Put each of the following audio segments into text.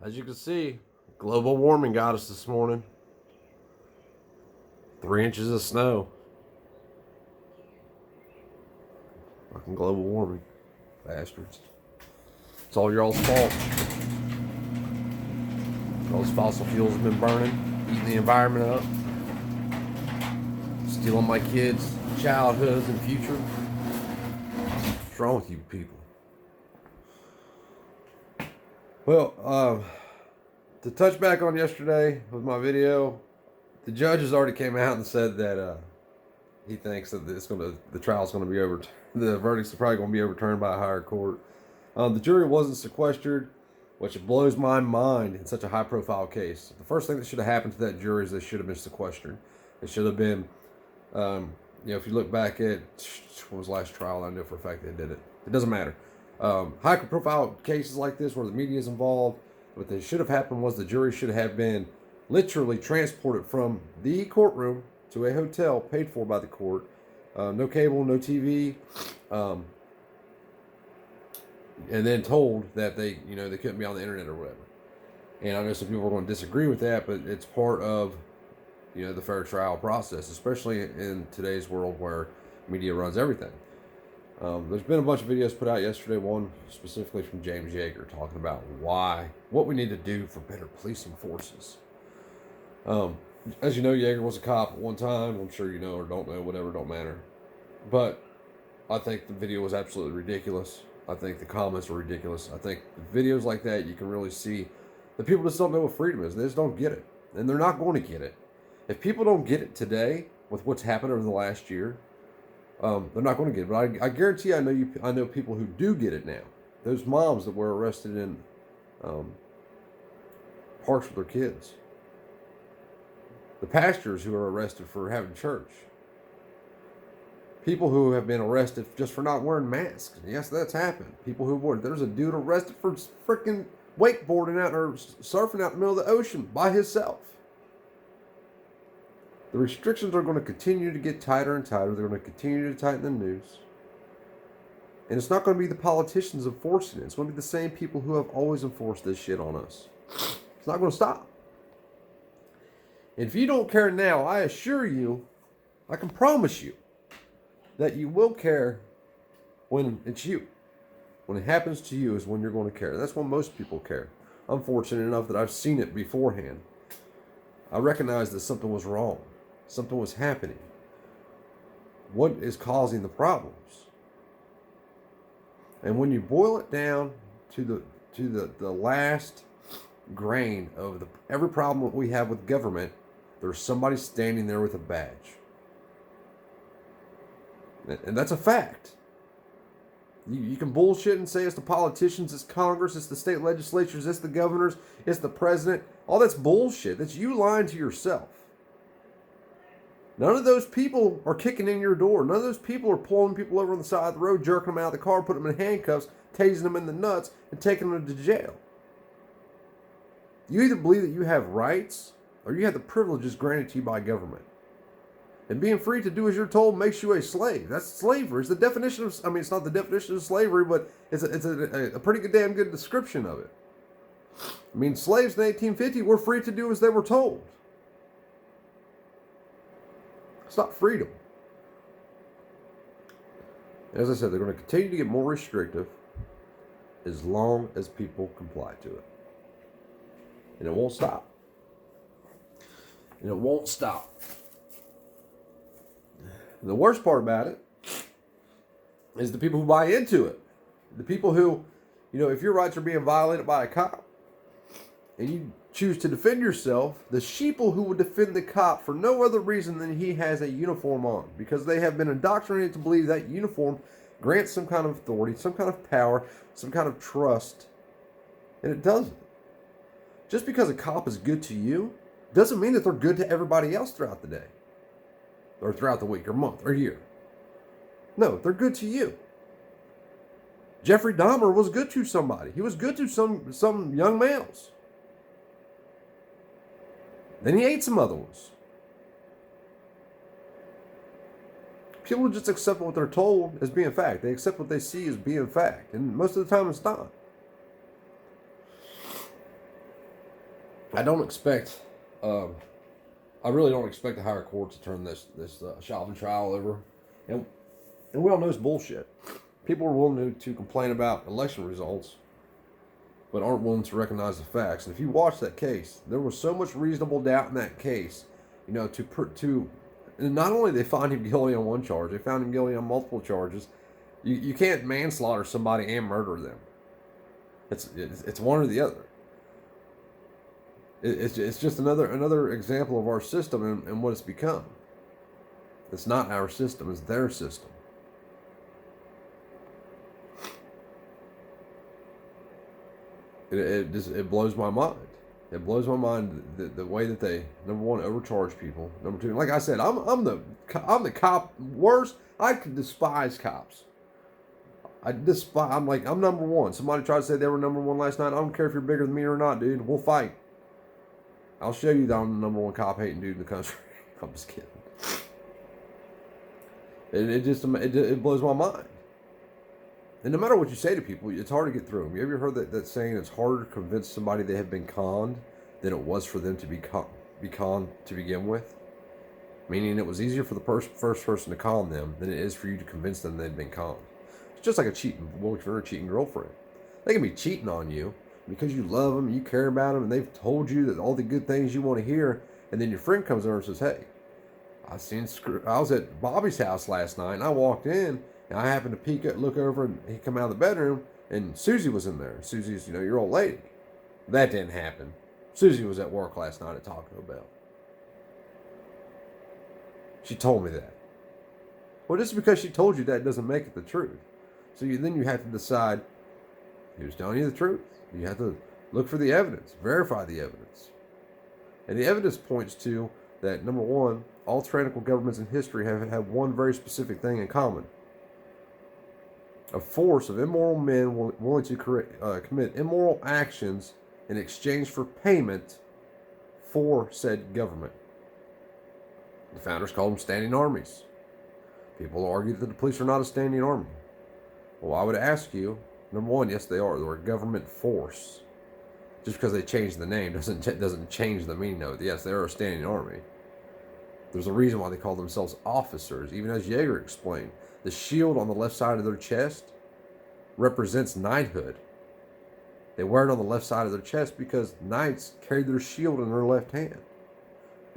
As you can see, global warming got us this morning. 3 inches of snow. Fucking global warming. Bastards. It's all y'all's fault. All those fossil fuels have been burning, eating the environment up, stealing my kids' childhoods and future. What's wrong with you people? Well, to touch back on yesterday with my video, the judge has already came out and said that he thinks that the trial's going to be overturned. The verdict's probably going to be overturned by a higher court. The jury wasn't sequestered, which blows my mind in such a high-profile case. The first thing that should have happened to that jury is they should have been sequestered. It should have been, if you look back at what was the last trial, I know for a fact they did it. It doesn't matter. High-profile cases like this where the media is involved, what they should have happened was the jury should have been literally transported from the courtroom to a hotel paid for by the court. No cable, no TV, and then told that they couldn't be on the internet or whatever. And I know some people are going to disagree with that, but it's part of the fair trial process, especially in today's world where media runs everything. There's been a bunch of videos put out yesterday, one specifically from James Yeager talking about what we need to do for better policing forces. As you know, Yeager was a cop at one time. I'm sure you know or don't know, whatever, don't matter. But I think the video was absolutely ridiculous. I think the comments were ridiculous. I think videos like that, you can really see the people just don't know what freedom is. They just don't get it. And they're not going to get it. If people don't get it today with what's happened over the last year, they're not going to get it. But I guarantee I know people who do get it now. Those moms that were arrested in parks with their kids. The pastors who are arrested for having church. People who have been arrested just for not wearing masks. Yes, that's happened. People who wore. There's a dude arrested for freaking wakeboarding out or surfing out in the middle of the ocean by himself. The restrictions are going to continue to get tighter and tighter. They're going to continue to tighten the noose. And it's not going to be the politicians enforcing it. It's going to be the same people who have always enforced this shit on us. It's not going to stop. And if you don't care now, I assure you, I can promise you, that you will care when it's you. When it happens to you is when you're going to care. That's when most people care. I'm fortunate enough that I've seen it beforehand. I recognized that something was wrong. Something was happening. What is causing the problems? And when you boil it down to the last grain of every problem that we have with government, there's somebody standing there with a badge. And that's a fact. You can bullshit and say it's the politicians, it's Congress, it's the state legislatures, it's the governors, it's the president. All that's bullshit. That's you lying to yourself. None of those people are kicking in your door. None of those people are pulling people over on the side of the road, jerking them out of the car, putting them in handcuffs, tasing them in the nuts, and taking them to jail. You either believe that you have rights or you have the privileges granted to you by government. And being free to do as you're told makes you a slave. That's slavery. It's the definition of, it's not the definition of slavery, but it's a pretty good, damn good description of it. Slaves in 1850 were free to do as they were told. It's not freedom. As I said, they're going to continue to get more restrictive as long as people comply to it. And it won't stop. And it won't stop. The worst part about it is the people who buy into it. The people who, if your rights are being violated by a cop and you choose to defend yourself, the sheeple who would defend the cop for no other reason than he has a uniform on, because they have been indoctrinated to believe that uniform grants some kind of authority, some kind of power, some kind of trust, and it doesn't. Just because a cop is good to you doesn't mean that they're good to everybody else throughout the day. Or throughout the week, or month, or year. No, they're good to you. Jeffrey Dahmer was good to somebody. He was good to some young males. Then he ate some other ones. People just accept what they're told as being fact. They accept what they see as being fact. And most of the time it's not. I don't expect, I really don't expect the higher court to turn this Chauvin trial over, and we all know it's bullshit. People are willing to complain about election results, but aren't willing to recognize the facts. And if you watch that case, there was so much reasonable doubt in that case, to and not only they found him guilty on one charge, they found him guilty on multiple charges. You can't manslaughter somebody and murder them. It's one or the other. It's just another example of our system and what it's become. It's not our system; it's their system. It blows my mind. It blows my mind the way that they, number one, overcharge people. Number two, like I said, I'm the cop worst. I could despise cops. I'm number one. Somebody tried to say they were number one last night. I don't care if you're bigger than me or not, dude. We'll fight. I'll show you that I'm the number one cop hating dude in the country. I'm just kidding. It blows my mind. And no matter what you say to people, it's hard to get through them. You ever heard that saying, it's harder to convince somebody they have been conned than it was for them to be conned to begin with? Meaning it was easier for the first person to con them than it is for you to convince them they've been conned. It's just like a cheating boyfriend or a cheating girlfriend. They can be cheating on you because you love them, you care about them, and they've told you that all the good things you want to hear, and then your friend comes over and says, hey, I was at Bobby's house last night, and I walked in, and I happened to look over, and he come out of the bedroom, and Susie was in there. Susie's, your old lady. That didn't happen. Susie was at work last night at Taco Bell. She told me that. Well, just because she told you that doesn't make it the truth. So then you have to decide who's telling you the truth. You have to look for the evidence, verify the evidence. And the evidence points to that, number one, all tyrannical governments in history have one very specific thing in common. A force of immoral men willing to commit immoral actions in exchange for payment for said government. The founders called them standing armies. People argue that the police are not a standing army. Well, I would ask you, number one, yes, they are. They're a government force. Just because they changed the name doesn't change the meaning of it. Yes, they're a standing army. There's a reason why they call themselves officers. Even as Jaeger explained, the shield on the left side of their chest represents knighthood. They wear it on the left side of their chest because knights carried their shield in their left hand.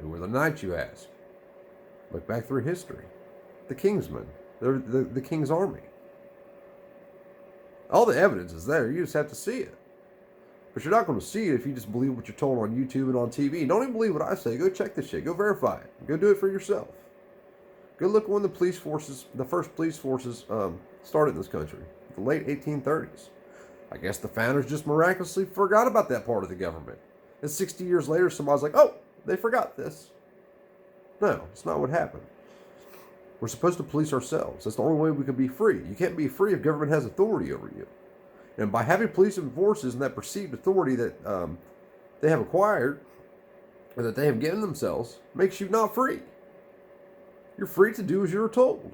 Who were the knights, you ask? Look back through history. The Kingsmen. They're the King's Army. All the evidence is there. You just have to see it. But you're not going to see it if you just believe what you're told on YouTube and on TV. Don't even believe what I say. Go check this shit. Go verify it. Go do it for yourself. Go look when the first police forces started in this country. The late 1830s. I guess the founders just miraculously forgot about that part of the government. And 60 years later, somebody's like, oh, they forgot this. No, it's not what happened. We're supposed to police ourselves. That's the only way we can be free. You can't be free if government has authority over you. And by having police and forces and that perceived authority that they have acquired, or that they have given themselves, makes you not free. You're free to do as you're told.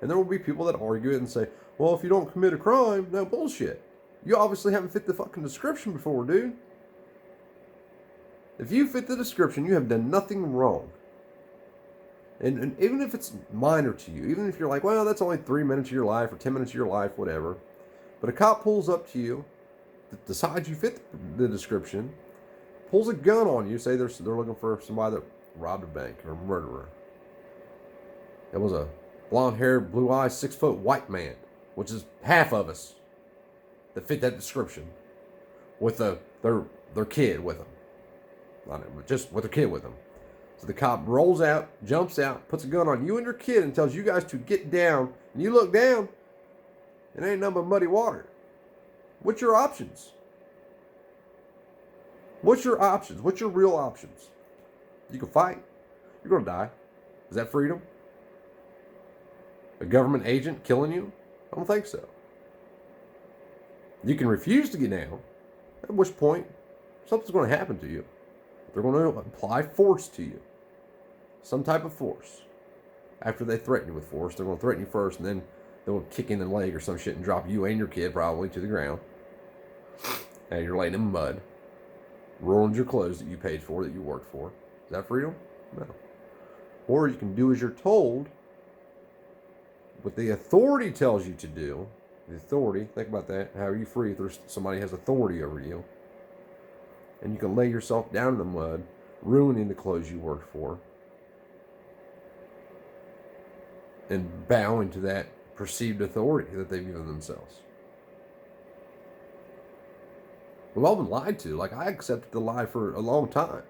And there will be people that argue it and say, well, if you don't commit a crime, no, bullshit. You obviously haven't fit the fucking description before, dude. If you fit the description, you have done nothing wrong. And even if it's minor to you, even if you're like, well, that's only 3 minutes of your life or 10 minutes of your life, whatever. But a cop pulls up to you, decides you fit the description, pulls a gun on you, say they're looking for somebody that robbed a bank or a murderer. It was a blonde-haired, blue-eyed, 6-foot white man, which is half of us that fit that description, with their kid with them. Not him, but just with their kid with them. So the cop rolls out, jumps out, puts a gun on you and your kid and tells you guys to get down. And you look down, it ain't nothing but muddy water. What's your options? What's your options? What's your real options? You can fight. You're going to die. Is that freedom? A government agent killing you? I don't think so. You can refuse to get down, at which point something's going to happen to you. They're going to apply force to you. Some type of force. After they threaten you with force, they're going to threaten you first, and then they'll kick you in the leg or some shit and drop you and your kid probably to the ground. And you're laying in mud. ruined your clothes that you paid for, that you worked for. Is that freedom? No. Or you can do as you're told, what the authority tells you to do. The authority, think about that. How are you free if there's somebody has authority over you? And you can lay yourself down in the mud, ruining the clothes you worked for, and bowing to that perceived authority that they've given themselves. We've all been lied to. Like, I accepted the lie for a long time.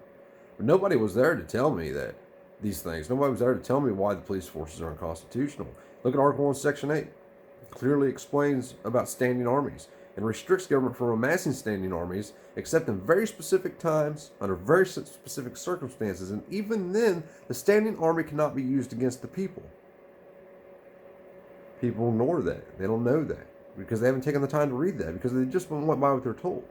But nobody was there to tell me that these things. Nobody was there to tell me why the police forces are unconstitutional. Look at Article 1, Section 8. It clearly explains about standing armies and restricts government from amassing standing armies except in very specific times, under very specific circumstances. And even then, the standing army cannot be used against the people. People ignore that. They don't know that because they haven't taken the time to read that, because they just went by what they're told.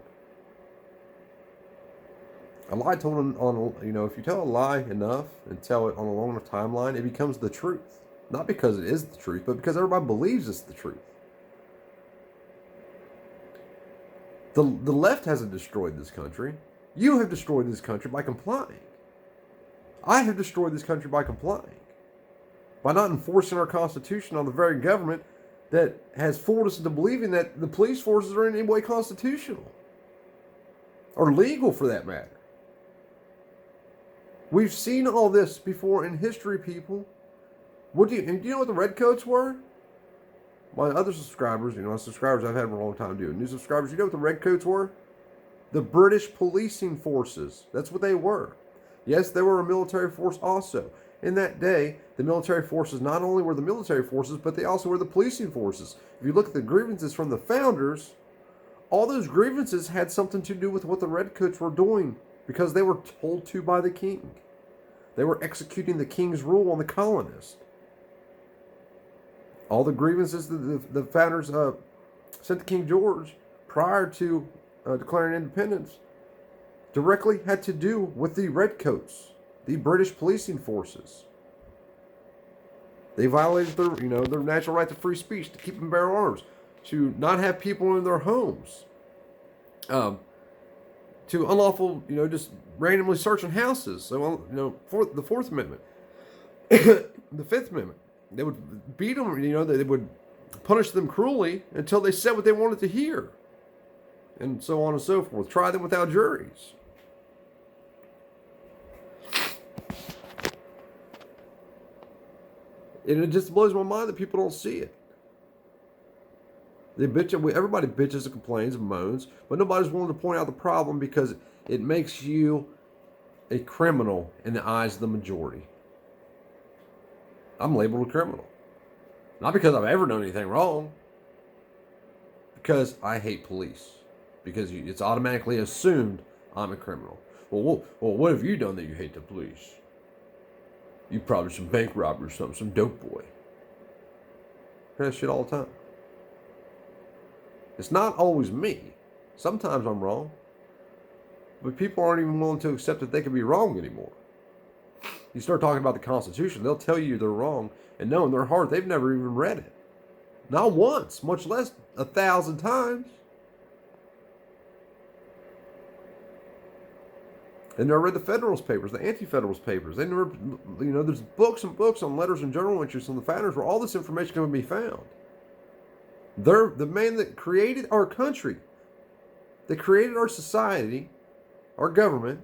A lie told on, if you tell a lie enough and tell it on a long enough timeline, it becomes the truth. Not because it is the truth, but because everybody believes it's the truth. The left hasn't destroyed this country. You have destroyed this country by complying. I have destroyed this country by complying. By not enforcing our Constitution on the very government that has fooled us into believing that the police forces are in any way constitutional. Or legal, for that matter. We've seen all this before in history, people. Do you know what the redcoats were? My other subscribers, subscribers I've had for a long time doing. New subscribers, you know what the redcoats were? The British policing forces. That's what they were. Yes, they were a military force also. In that day, the military forces not only were the military forces, but they also were the policing forces. If you look at the grievances from the founders, all those grievances had something to do with what the redcoats were doing, because they were told to by the king. They were executing the king's rule on the colonists. All the grievances that the founders sent to King George prior to declaring independence directly had to do with the redcoats, the British policing forces. They violated their natural right to free speech, to keep and bear arms, to not have people in their homes, to unlawful, just randomly searching houses. So, for the Fourth Amendment, the Fifth Amendment, they would beat them. They would punish them cruelly until they said what they wanted to hear, and so on and so forth. Try them without juries. And it just blows my mind that people don't see it. They bitch. Everybody bitches and complains and moans, but nobody's willing to point out the problem, because it makes you a criminal in the eyes of the majority. I'm labeled a criminal. Not because I've ever done anything wrong. Because I hate police. Because it's automatically assumed I'm a criminal. Well, what have you done that you hate the police? You probably some bank robber or something, some dope boy. I hear that shit all the time. It's not always me. Sometimes I'm wrong. But people aren't even willing to accept that they can be wrong anymore. You start talking about the Constitution, they'll tell you they're wrong, and know in their heart they've never even read it. Not once, much less 1,000 times. They never read the Federalist Papers, the Anti-Federalist Papers. They never, there's books and books on letters and journal entries from the founders where all this information can be found. They're the man that created our country. They created our society, our government,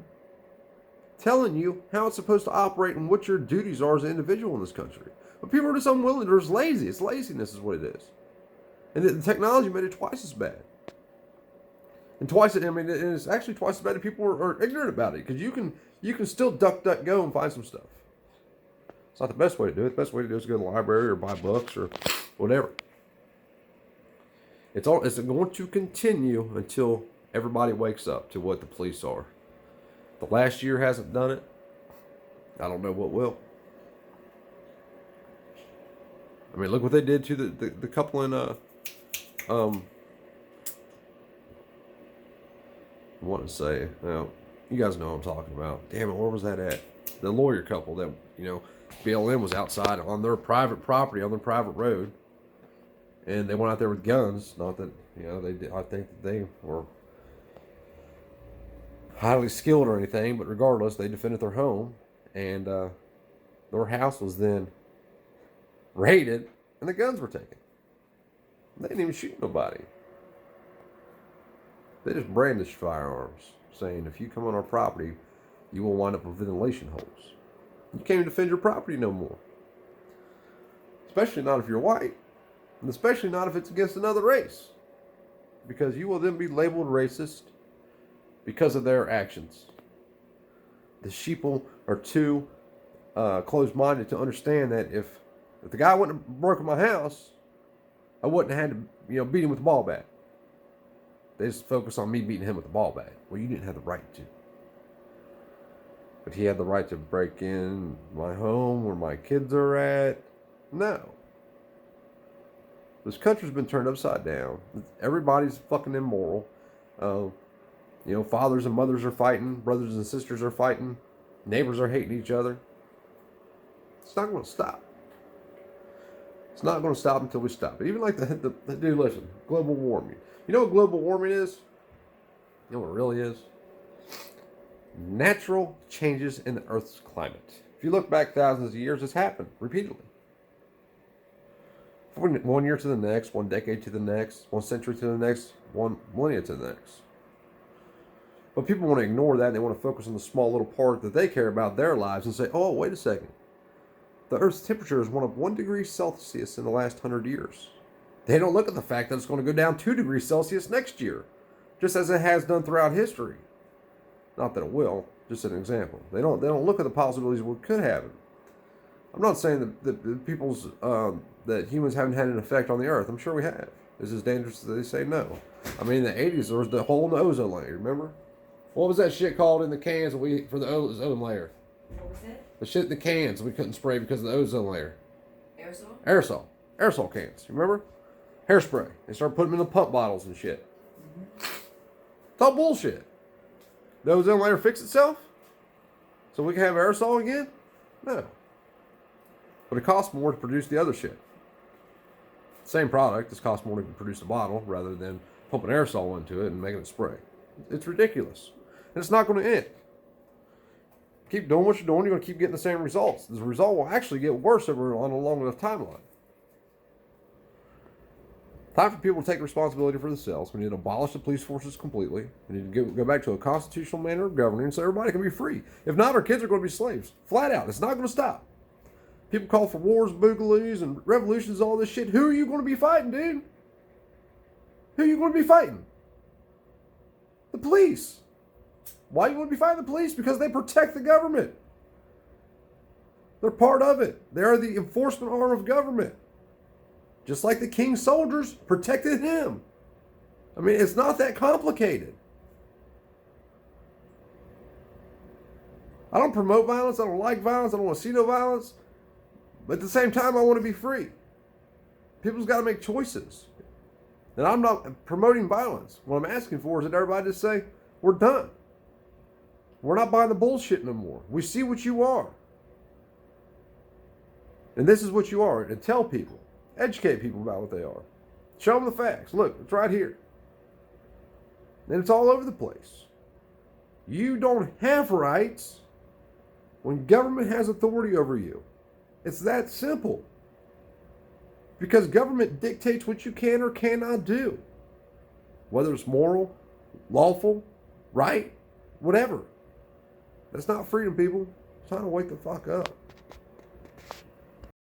telling you how it's supposed to operate and what your duties are as an individual in this country. But people are just unwilling. They're just lazy. It's laziness is what it is. And the technology made it twice as bad. And it's actually twice as bad if people are ignorant about it. Because you can still duck, go and find some stuff. It's not the best way to do it. The best way to do it is go to the library or buy books or whatever. It's going to continue until everybody wakes up to what the police are. The last year hasn't done it. I don't know what will. I mean, look what they did to the couple in I want to say, you guys know what I'm talking about. Damn it, where was that at? The lawyer couple that, BLM was outside on their private property, on their private road, and they went out there with guns. Not that, they did. I think that they were highly skilled or anything, but regardless, they defended their home, and their house was then raided, and the guns were taken. They didn't even shoot nobody. They just brandished firearms, saying, if you come on our property, you will wind up with ventilation holes. You can't even defend your property no more. Especially not if you're white, and especially not if it's against another race, because you will then be labeled racist because of their actions. The sheeple are too closed-minded to understand that if the guy wouldn't have broken my house, I wouldn't have had to beat him with a ball bat. They just focus on me beating him with a ball bat. Well, you didn't have the right to. But he had the right to break in my home where my kids are at. No. This country's been turned upside down. Everybody's fucking immoral. Fathers and mothers are fighting. Brothers and sisters are fighting. Neighbors are hating each other. It's not going to stop. It's not going to stop until we stop it. Even like the dude, listen, global warming. You know what global warming is? You know what it really is? Natural changes in the Earth's climate. If you look back thousands of years, it's happened repeatedly. From one year to the next, one decade to the next, one century to the next, one millennia to the next. But people want to ignore that, and they want to focus on the small little part that they care about their lives and say, oh, wait a second. The Earth's temperature is 1 degree Celsius in the last 100 years. They don't look at the fact that it's going to go down 2 degrees Celsius next year, just as it has done throughout history. Not that it will, just an example. They don't look at the possibilities of what could happen. I'm not saying that that humans haven't had an effect on the Earth. I'm sure we have. Is it as dangerous as they say? No. I mean, in the 80s, there was the hole in the ozone layer, remember? What was that shit called in the cans for the ozone layer? What was it? The shit in the cans we couldn't spray because of the ozone layer. Aerosol? Aerosol cans, remember? Hairspray. They started putting them in the pump bottles and shit. It's all bullshit. The ozone layer fix itself? So we can have aerosol again? No. But it costs more to produce the other shit. Same product, just costs more to produce a bottle rather than pumping aerosol into it and making it spray. It's ridiculous. And it's not going to end. Keep doing what you're doing, you're going to keep getting the same results. The result will actually get worse over on a long enough timeline. Time for people to take responsibility for themselves. We need to abolish the police forces completely. We need to go back to a constitutional manner of governing so everybody can be free. If not, our kids are going to be slaves. Flat out. It's not going to stop. People call for wars, boogaloos, and revolutions, all this shit. Who are you going to be fighting, dude? Who are you going to be fighting? The police. Why do you want to be fighting the police? Because they protect the government. They're part of it. They are the enforcement arm of government. Just like the king's soldiers protected him. I mean, it's not that complicated. I don't promote violence. I don't like violence. I don't want to see no violence. But at the same time, I want to be free. People's got to make choices. And I'm not promoting violence. What I'm asking for is that everybody just say, we're done. We're not buying the bullshit no more. We see what you are. And this is what you are. And tell people. Educate people about what they are. Show them the facts. Look, it's right here. And it's all over the place. You don't have rights when government has authority over you. It's that simple. Because government dictates what you can or cannot do. Whether it's moral, lawful, right, whatever. That's not freedom, people. It's time to wake the fuck up.